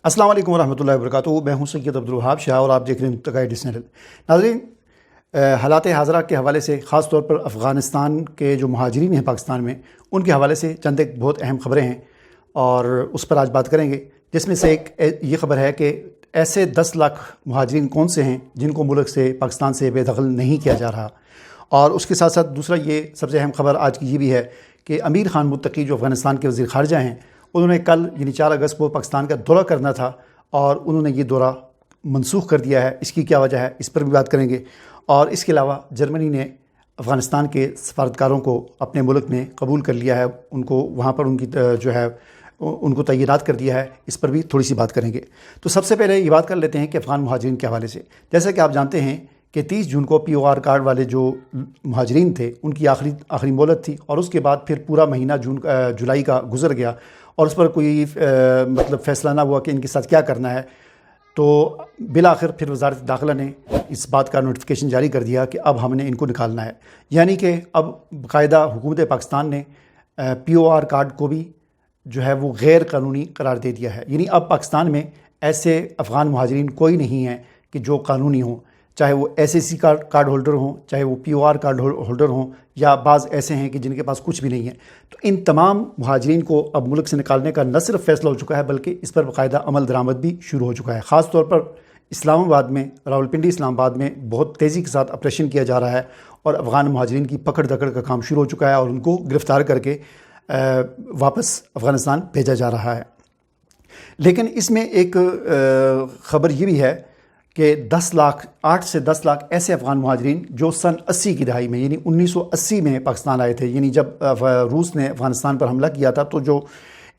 अस्सलाम वालेकुम वरहमतुल्लाहि वबरकातुहू। मैं हूं सैयद अब्दुल वहाब शाह और आप देख रहे हैं मुत्तका चैनल। नाज़रीन, हालात हाज़रा के हवाले से ख़ास तौर पर अफ़गानिस्तान के जो महाजरीन हैं पाकिस्तान में, उनके हवाले से चंद एक बहुत अहम ख़बरें हैं और उस पर आज बात करेंगे। जिसमें से एक ये ख़बर है कि ऐसे 10 लाख महाजरीन कौन से हैं जिनको मुल्क से पाकिस्तान से बेदखल नहीं किया जा रहा। और उसके साथ साथ दूसरा ये सबसे अहम ख़बर आज की ये भी है कि अमीर ख़ान मुत्तकी जो अफ़गानिस्तान के वज़ीर ख़ारजा हैं, उन्होंने कल यानी 4 अगस्त को पाकिस्तान का दौरा करना था और उन्होंने ये दौरा मनसूख कर दिया है। इसकी क्या वजह है, इस पर भी बात करेंगे। और इसके अलावा जर्मनी ने अफ़गानिस्तान के सफारतकारों को अपने मुल्क में कबूल कर लिया है, उनको वहाँ पर उनकी जो है उनको तैनात कर दिया है। इस पर भी थोड़ी सी बात करेंगे। तो सबसे पहले ये बात कर लेते हैं कि अफ़गान महाजरीन के हवाले से, जैसा कि आप जानते हैं कि 30 जून को POR कार्ड वाले जो महाजरीन थे उनकी आखिरी मोहलत थी और उसके बाद फिर पूरा महीना जुलाई का गुजर गया और उस पर कोई मतलब फ़ैसला ना हुआ कि इनके साथ क्या करना है। तो बिलाखिर फिर वज़ारत दाखिला ने इस बात का नोटिफिकेशन जारी कर दिया कि अब हमने इनको निकालना है। यानी कि अब बाकायदा हुकूमत पाकिस्तान ने POR कार्ड को भी जो है वो गैर कानूनी करार दे दिया है। यानी अब पाकिस्तान में ऐसे अफ़गान महाजरीन कोई नहीं है कि जो कानूनी हों, चाहे वो SAC कार्ड होल्डर हों, चाहे वो POR कार्ड होल्डर हों, या बाज़ ऐसे हैं कि जिनके पास कुछ भी नहीं है। तो इन तमाम महाजरीन को अब मुल्क से निकालने का न सिर्फ फ़ैसला हो चुका है बल्कि इस पर बाकायदा अमल दरामद भी शुरू हो चुका है। ख़ास तौर पर इस्लामाबाद में, रावलपिंडी इस्लामाबाद में बहुत तेज़ी के साथ ऑपरेशन किया जा रहा है और अफ़गान महाजरीन की पकड़ दकड़ का काम शुरू हो चुका है और उनको गिरफ़्तार करके वापस अफ़गानिस्तान भेजा जा रहा है। लेकिन इसमें एक ख़बर ये भी है कि 8 से 10 लाख ऐसे अफ़गान महाजरीन जो सन 80 की दहाई में यानी 1980 में पाकिस्तान आए थे, यानी जब रूस ने अफ़गानिस्तान पर हमला किया था, तो जो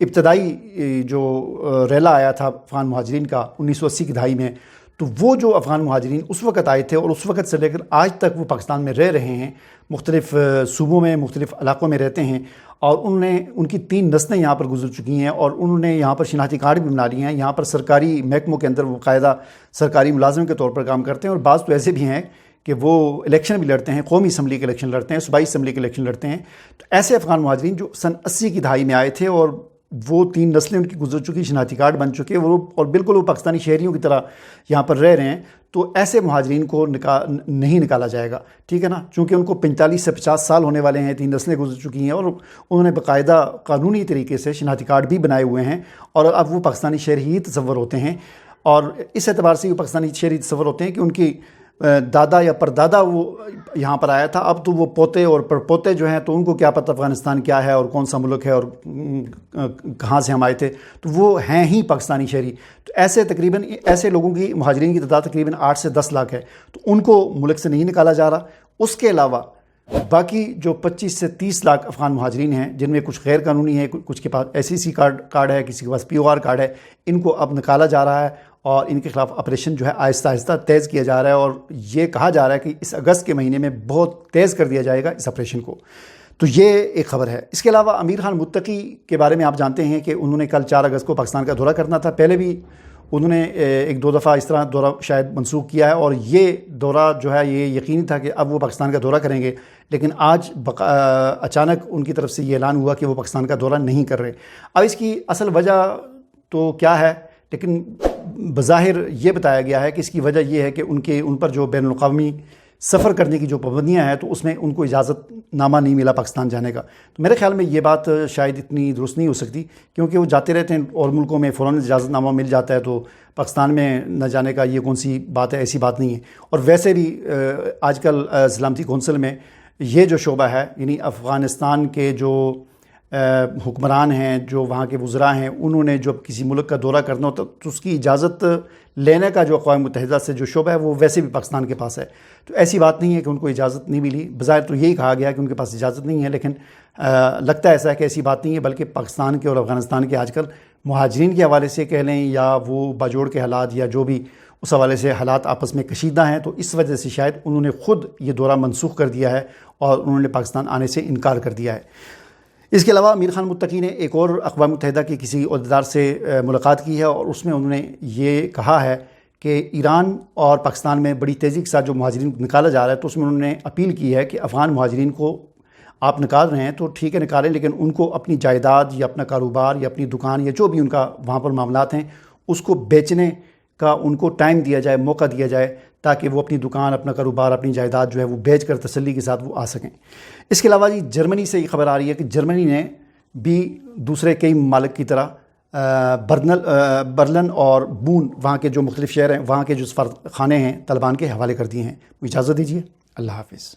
इब्तदाई जो रैला आया था अफ़गान महाजरीन का 1980 की दहाई में, तो वो जो अफ़गान महाजरीन उस वक़्त आए थे और उस वक़्त से लेकर आज तक वो पाकिस्तान में रह रहे हैं, मुख्तलिफ़ सूबों में, मुख्तलिफ़ इलाक़ों में रहते हैं और उनकी 3 नस्लें यहाँ पर गुजर चुकी हैं और उन्होंने यहाँ पर शिनाख्ती कार्ड भी बना लिए हैं। यहाँ पर सरकारी महकमों के अंदर बाकायदा सरकारी मुलाजिम के तौर पर काम करते हैं और बाज़ तो ऐसे भी हैं कि वो इलेक्शन भी लड़ते हैं, कौमी असम्बली के इलेक्शन लड़ते हैं, सूबाई असम्बली के इलेक्शन लड़ते हैं। तो ऐसे अफ़गान महाजरीन जो सन 80 की दहाई में आए थे और वो 3 नस्लें उनकी गुजर चुकी, शिनाख्ती कार्ड बन चुके वो और बिल्कुल वो पाकिस्तानी शहरियों की तरह यहाँ पर रह रहे हैं, तो ऐसे महाजरीन को नहीं निकाला जाएगा, ठीक है ना। चूँकि उनको 45 से 50 साल होने वाले हैं, 3 नस्लें गुजर चुकी हैं और उन्होंने बाकायदा कानूनी तरीके से शिनाख्ती कार्ड भी बनाए हुए हैं और अब वो पाकिस्तानी शहरी ही तस्वर होते हैं। और इस एतबार से वो पाकिस्तानी शहरी तस्वर होते हैं कि उनकी दादा या परदादा वो यहाँ पर आया था। अब तो वो पोते और परपोते जो हैं, तो उनको क्या पता अफ़गानिस्तान क्या है और कौन सा मुल्क है और कहाँ से हम आए थे, तो वो हैं ही पाकिस्तानी शहरी। तो ऐसे लोगों की महाजरीन की तादाद तकरीबन 8 से 10 लाख है, तो उनको मुल्क से नहीं निकाला जा रहा। उसके अलावा बाकी जो 25 से 30 लाख अफ़गान महाजरीन हैं, जिनमें कुछ गैर कानूनी है, कुछ के पास SAC कार्ड है, किसी के पास POR कार्ड है, इनको अब निकाला जा रहा है और इनके ख़िलाफ़ ऑपरेशन जो है आहिस्ता आहिस्ता तेज़ किया जा रहा है और ये कहा जा रहा है कि इस अगस्त के महीने में बहुत तेज़ कर दिया जाएगा इस ऑपरेशन को। तो ये एक ख़बर है। इसके अलावा अमीर ख़ान मुत्तकी के बारे में आप जानते हैं कि उन्होंने कल 4 अगस्त को पाकिस्तान का दौरा करना था। पहले भी उन्होंने 1-2 दफ़ा इस तरह दौरा शायद मनसूख किया है और ये दौरा जो है ये यकीनी था कि अब वो पाकिस्तान का दौरा करेंगे, लेकिन आज अचानक उनकी तरफ से ये ऐलान हुआ कि वो पाकिस्तान का दौरा नहीं कर रहे। अब इसकी असल वजह तो क्या है, लेकिन बज़ाहिर ये बताया गया है कि इसकी वजह ये है कि उन पर जो बैनुल-अक़वामी सफ़र करने की जो पाबंदियाँ हैं, तो उसमें उनको इजाज़तनामा नहीं मिला पाकिस्तान जाने का। तो मेरे ख़्याल में ये बात शायद इतनी दुरुस्त नहीं हो सकती, क्योंकि वो जाते रहते हैं और मुल्कों में फ़ौरन इजाज़तनामा मिल जाता है, तो पाकिस्तान में न जाने का ये कौन सी बात है, ऐसी बात नहीं है। और वैसे भी आजकल सलामती कौंसिल में ये जो शोबा है, यानी अफ़गानिस्तान के जो हुक्मरान हैं, जो वहाँ के वज़रा हैं, उन्होंने जब किसी मुल्क का दौरा करना होता तो उसकी इजाज़त लेने का जो अक़वाम मुत्तहिदा से जो शोबा है वो वैसे भी पाकिस्तान के पास है। तो ऐसी बात नहीं है कि उनको इजाज़त नहीं मिली। बज़ाहिर तो यही कहा गया कि उनके पास इजाज़त नहीं है, लेकिन लगता है ऐसा है कि ऐसी बात नहीं है, बल्कि पाकिस्तान के और अफ़गानिस्तान के आजकल महाजरीन के हवाले से कह लें या वो बाजोड़ के हालात या जो भी उस हवाले से हालात आपस में कशीदा हैं, तो इस वजह से शायद उन्होंने ख़ुद ये दौरा मनसूख कर दिया है और उन्होंने पाकिस्तान आने से इनकार कर दिया है। इसके अलावा अमीर ख़ान मुत्तकी ने एक और अक़वाम मुत्तहिदा के किसी ओहदेदार से मुलाकात की है और उसमें उन्होंने ये कहा है कि ईरान और पाकिस्तान में बड़ी तेज़ी के साथ जो महाजरीन निकाला जा रहा है, तो उसमें उन्होंने अपील की है कि अफ़गान महाजरीन को आप निकाल रहे हैं तो ठीक है निकालें, लेकिन उनको अपनी जायदाद या अपना कारोबार या अपनी दुकान या जो भी उनका वहाँ पर मामलात हैं اس کو بیچنے کا ان کو ٹائم دیا جائے، موقع دیا جائے، تاکہ وہ اپنی دکان، اپنا کاروبار، اپنی جائیداد جو ہے وہ بیچ کر تسلی کے ساتھ وہ آ سکیں۔ اس کے علاوہ جی جرمنی سے یہ خبر آ رہی ہے کہ جرمنی نے بھی دوسرے کئی ممالک کی طرح برلن اور بون، وہاں کے جو مختلف شہر ہیں، وہاں کے جو سفارت خانے ہیں طالبان کے حوالے کر دیے ہیں۔ اجازت دیجیے، اللہ حافظ۔